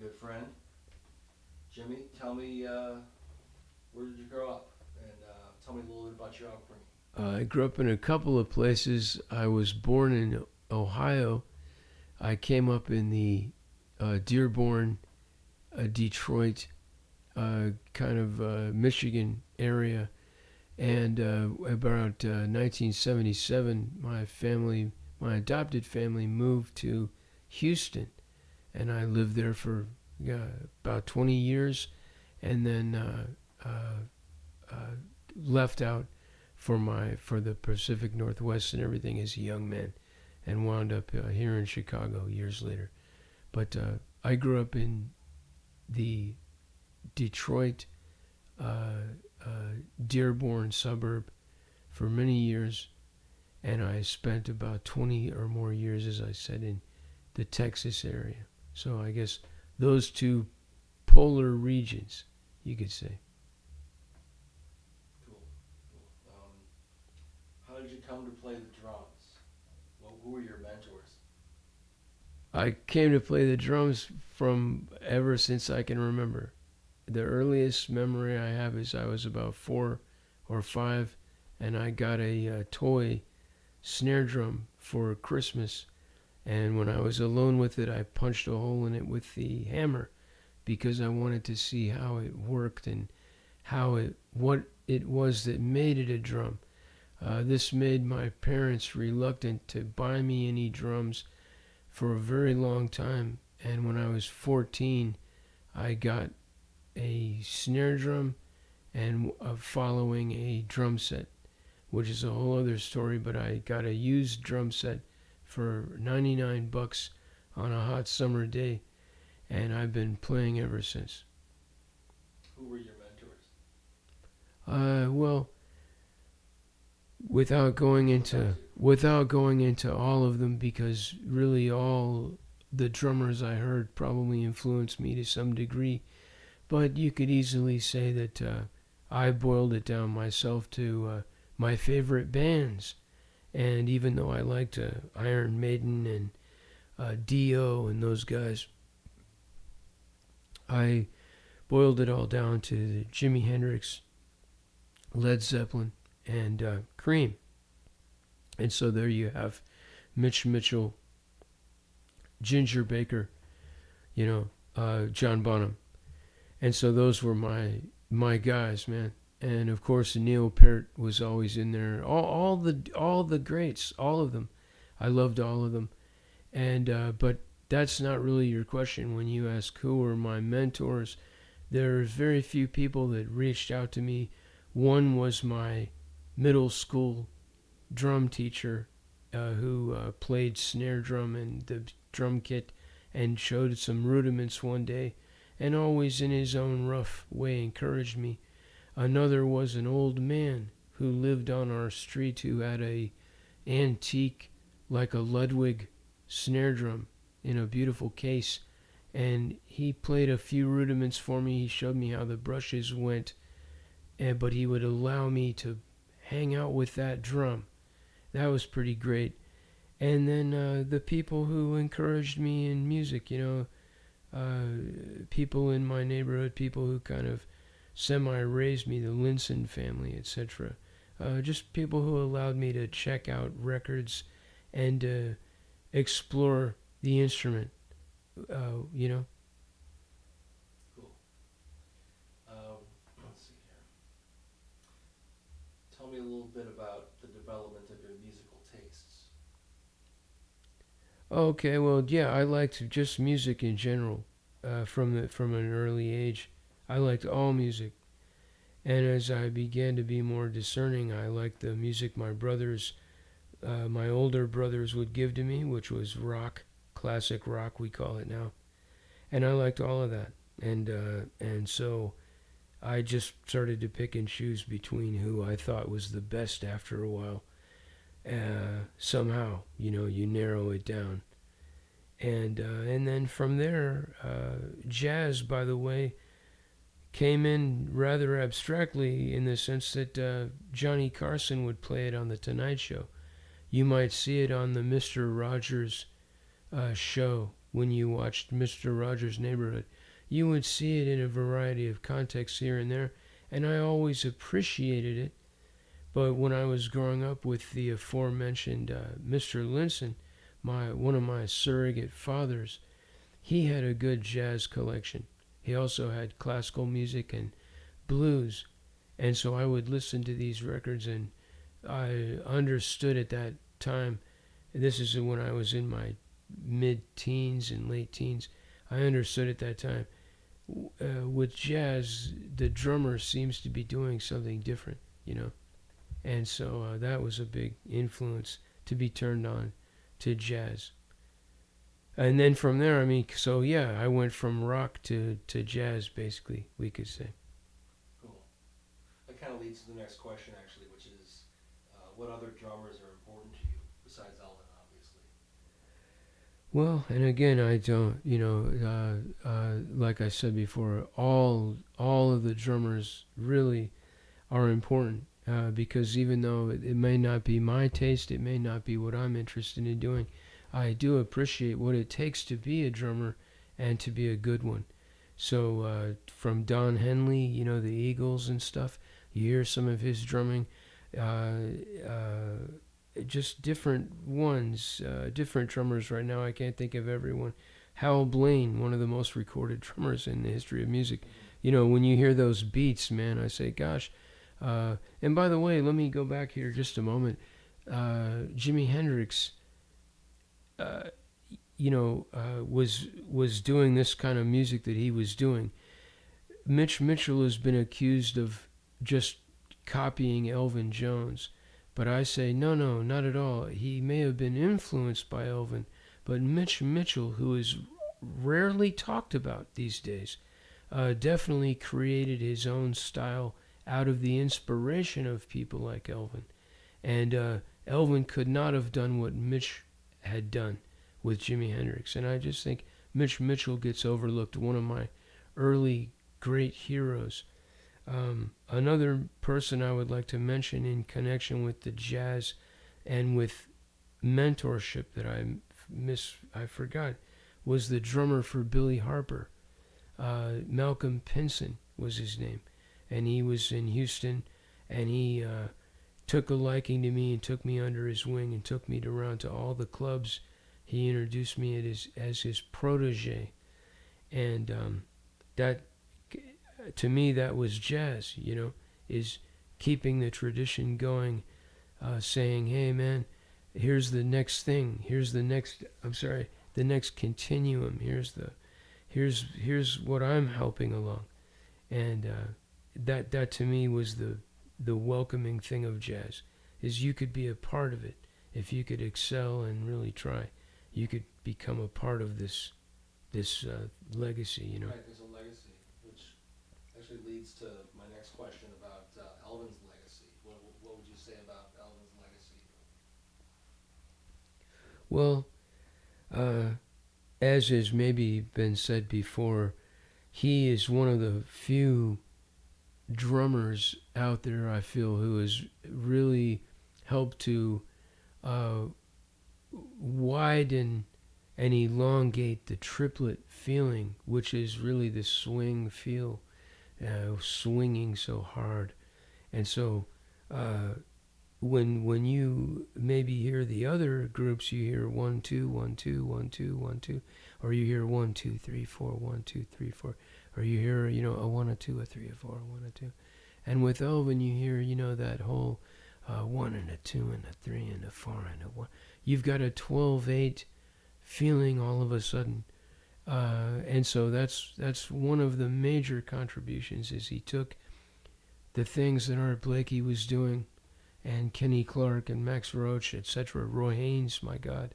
good friend, Jimmy. Tell me, where did you grow up? And tell me a little bit about your upbringing. I grew up in a couple of places. I was born in Ohio. I came up in the Dearborn, Detroit, Michigan area. And about 1977, my adopted family moved to Houston. And I lived there for about 20 years and then left out for the Pacific Northwest and everything as a young man, and wound up here in Chicago years later. But I grew up in the Detroit, Dearborn suburb for many years, and I spent about 20 or more years, as I said, in the Texas area. So I guess those two polar regions, you could say. Cool. Cool. How did you come to play the drums? Well, who were your mentors? I came to play the drums from ever since I can remember. The earliest memory I have is I was about 4 or 5, and I got a toy snare drum for Christmas. And when I was alone with it, I punched a hole in it with the hammer because I wanted to see how it worked and what it was that made it a drum. This made my parents reluctant to buy me any drums for a very long time. And when I was 14, I got a snare drum and following a drum set, which is a whole other story. But I got a used drum set for $99 on a hot summer day, and I've been playing ever since. Who were your mentors? Well, without going into all of them, because really all the drummers I heard probably influenced me to some degree. But you could easily say that I boiled it down myself to my favorite bands. And even though I liked Iron Maiden and Dio and those guys, I boiled it all down to Jimi Hendrix, Led Zeppelin, and Cream. And so there you have Mitch Mitchell, Ginger Baker, John Bonham. And so those were my guys, man. And of course Neil Peart was always in there. All the greats, all of them. I loved all of them. And but that's not really your question when you ask who were my mentors. There's very few people that reached out to me. One was my middle school drum teacher who played snare drum and the drum kit and showed some rudiments one day, and always in his own rough way encouraged me. Another was an old man who lived on our street who had a antique, like a Ludwig snare drum in a beautiful case, and he played a few rudiments for me. He showed me how the brushes went, but he would allow me to hang out with that drum. That was pretty great. And then the people who encouraged me in music, people in my neighborhood, people who kind of semi-raised me, the Linson family, etc. Just people who allowed me to check out records and explore the instrument, Cool. Let's see here. Tell me a little bit about the development of your musical tastes. Okay, well, yeah, I liked just music in general from an early age. I liked all music. And as I began to be more discerning, I liked the music my older brothers would give to me, which was rock, classic rock, we call it now. And I liked all of that. And so I just started to pick and choose between who I thought was the best after a while. Somehow, you narrow it down. And then from there, jazz, by the way, came in rather abstractly in the sense that Johnny Carson would play it on The Tonight Show. You might see it on the Mr. Rogers show when you watched Mr. Rogers' Neighborhood. You would see it in a variety of contexts here and there, and I always appreciated it. But when I was growing up with the aforementioned Mr. Linson, one of my surrogate fathers, he had a good jazz collection. He also had classical music and blues. And so I would listen to these records, and I understood at that time, this is when I was in my mid-teens and late teens, I understood at that time, with jazz, the drummer seems to be doing something different, you know. And so that was a big influence to be turned on to jazz. And then from there, I mean, so yeah, I went from rock to jazz, basically, we could say. Cool. That kind of leads to the next question, actually, which is, what other drummers are important to you besides Elvin, obviously? Well, and again, I don't, you know, like I said before, all of the drummers really are important, because even though it may not be my taste, it may not be what I'm interested in doing, I do appreciate what it takes to be a drummer and to be a good one. So from Don Henley, you know, the Eagles and stuff, you hear some of his drumming, just different ones, different drummers right now. I can't think of everyone. Hal Blaine, one of the most recorded drummers in the history of music. You know, when you hear those beats, man, I say, gosh. And by the way, let me go back here just a moment. Jimi Hendrix, you know, was doing this kind of music that he was doing. Mitch Mitchell has been accused of just copying Elvin Jones, but I say no, not at all. He may have been influenced by Elvin, but Mitch Mitchell, who is rarely talked about these days, definitely created his own style out of the inspiration of people like Elvin. And Elvin could not have done what Mitch had done with Jimi Hendrix. And I just think Mitch Mitchell gets overlooked, one of my early great heroes. Another person I would like to mention in connection with the jazz and with mentorship that I forgot, was the drummer for Billy Harper. Malcolm Pinson was his name. And he was in Houston, and he took a liking to me and took me under his wing and took me around to all the clubs. He introduced me as his protege. And that, to me, that was jazz, you know, is keeping the tradition going, saying, hey, man, here's the next thing. Here's the next, the next continuum. Here's what I'm helping along. And that to me was the welcoming thing of jazz, is you could be a part of it. If you could excel and really try, you could become a part of this legacy, you know. Right, there's a legacy, which actually leads to my next question about Elvin's legacy. What would you say about Elvin's legacy? Well, as has maybe been said before, he is one of the few drummers out there, I feel, who has really helped to widen and elongate the triplet feeling, which is really the swing feel, swinging so hard. And so when you maybe hear the other groups, you hear 1 2 1 2 1 2 1 2, or you hear 1 2 3 4 1 2 3 4, or you hear, you know, a 1 a 2 a 3 a 4 a 1 a 2. And with Elvin, you hear, you know, that whole 1 and a 2 and a 3 and a 4 and a 1. You've got a 12/8 feeling all of a sudden. And so that's one of the major contributions, is he took the things that Art Blakey was doing, and Kenny Clarke and Max Roach, etc., Roy Haynes, my God,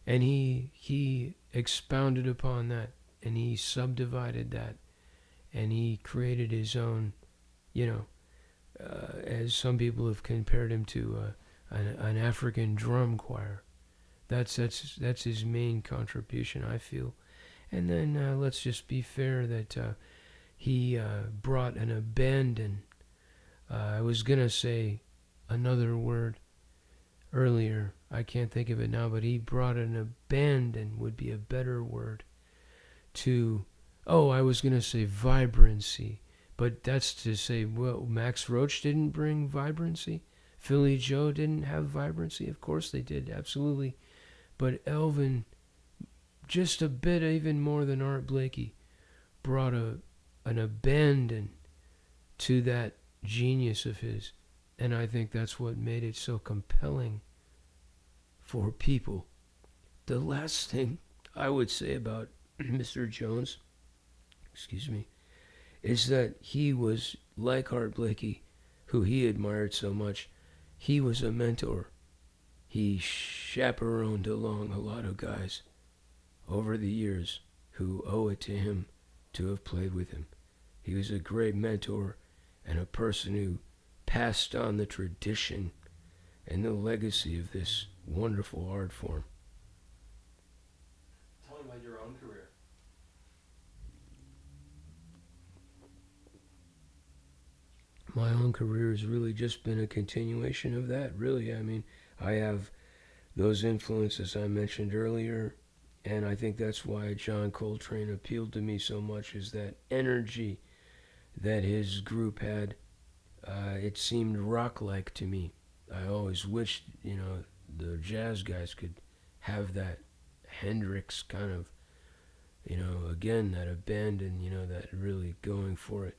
and he expounded upon that, and he subdivided that, and he created his own, you know, as some people have compared him to an African drum choir. That's his main contribution, I feel. And then let's just be fair that he brought an abandon. I was gonna say another word earlier. I can't think of it now, but he brought an abandon would be a better word to, oh, I was going to say vibrancy, but that's to say, well, Max Roach didn't bring vibrancy. Philly Joe didn't have vibrancy. Of course they did, absolutely. But Elvin, just a bit even more than Art Blakey, brought an abandon to that genius of his. And I think that's what made it so compelling for people. The last thing I would say about Mr. Jones, is that he was like Art Blakey, who he admired so much. He was a mentor. He chaperoned along a lot of guys over the years who owe it to him to have played with him. He was a great mentor and a person who passed on the tradition and the legacy of this wonderful art form. Tell me about your own career. My own career has really just been a continuation of that, really. I mean, I have those influences I mentioned earlier, and I think that's why John Coltrane appealed to me so much, is that energy that his group had. It seemed rock-like to me. I always wished, the jazz guys could have that Hendrix kind of, again, that abandon, that really going for it.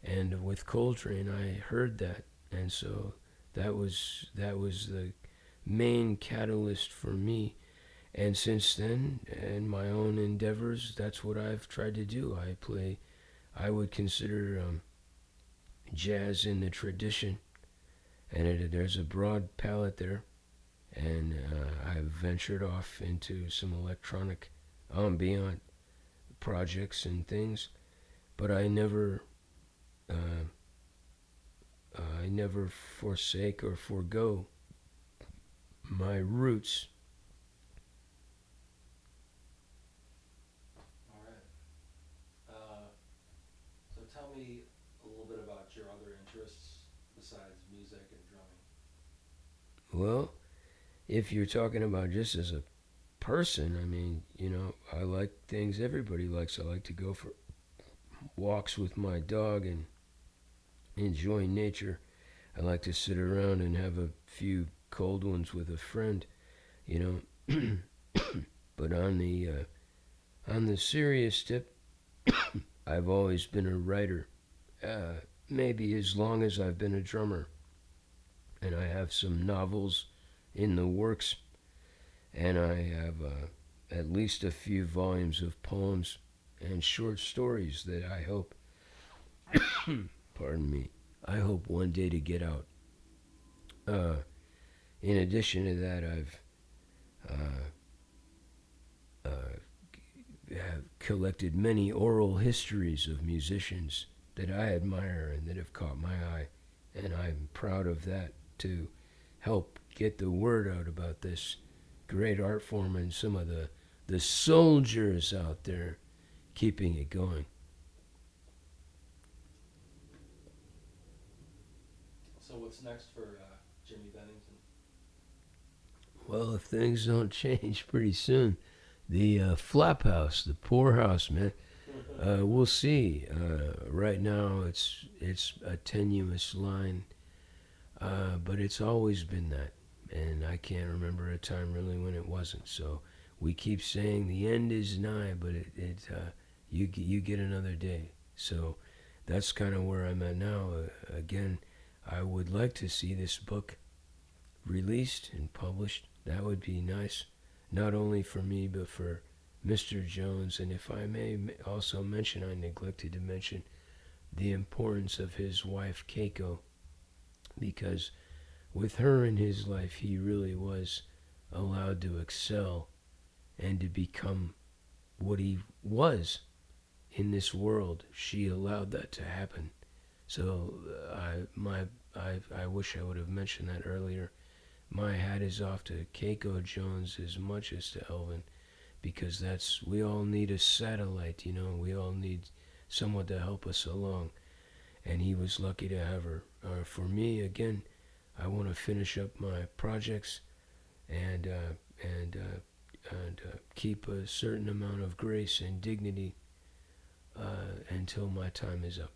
And with Coltrane, I heard that, and so that was the main catalyst for me. And since then, in my own endeavors, that's what I've tried to do. I would consider jazz in the tradition, and there's a broad palette there. And I've ventured off into some electronic ambient projects and things, but I never forsake or forego my roots. All right. So tell me a little bit about your other interests besides music and drumming. Well, if you're talking about just as a person, I mean, I like things everybody likes. I like to go for walks with my dog and enjoy nature. I like to sit around and have a few cold ones with a friend, But on the serious tip, I've always been a writer. Maybe as long as I've been a drummer, and I have some novels in the works, and I have at least a few volumes of poems and short stories that I hope, pardon me, I hope one day to get out. In addition to that, I've have collected many oral histories of musicians that I admire and that have caught my eye, and I'm proud of that, to help get the word out about this great art form and some of the soldiers out there keeping it going. So what's next for Jimmy Bennington? Well, if things don't change pretty soon, the flap house, the poorhouse, man. We'll see. Right now, it's a tenuous line, but it's always been that, and I can't remember a time really when it wasn't. So we keep saying the end is nigh, but you get another day. So that's kind of where I'm at now. Again, I would like to see this book released and published. That would be nice, not only for me, but for Mr. Jones. And if I may also mention, I neglected to mention the importance of his wife, Keiko, because with her in his life, he really was allowed to excel and to become what he was in this world. She allowed that to happen. So I wish I would have mentioned that earlier. My hat is off to Keiko Jones as much as to Elvin, because we all need a satellite, we all need someone to help us along, and he was lucky to have her. For me, again, I want to finish up my projects. and keep a certain amount of grace and dignity until my time is up.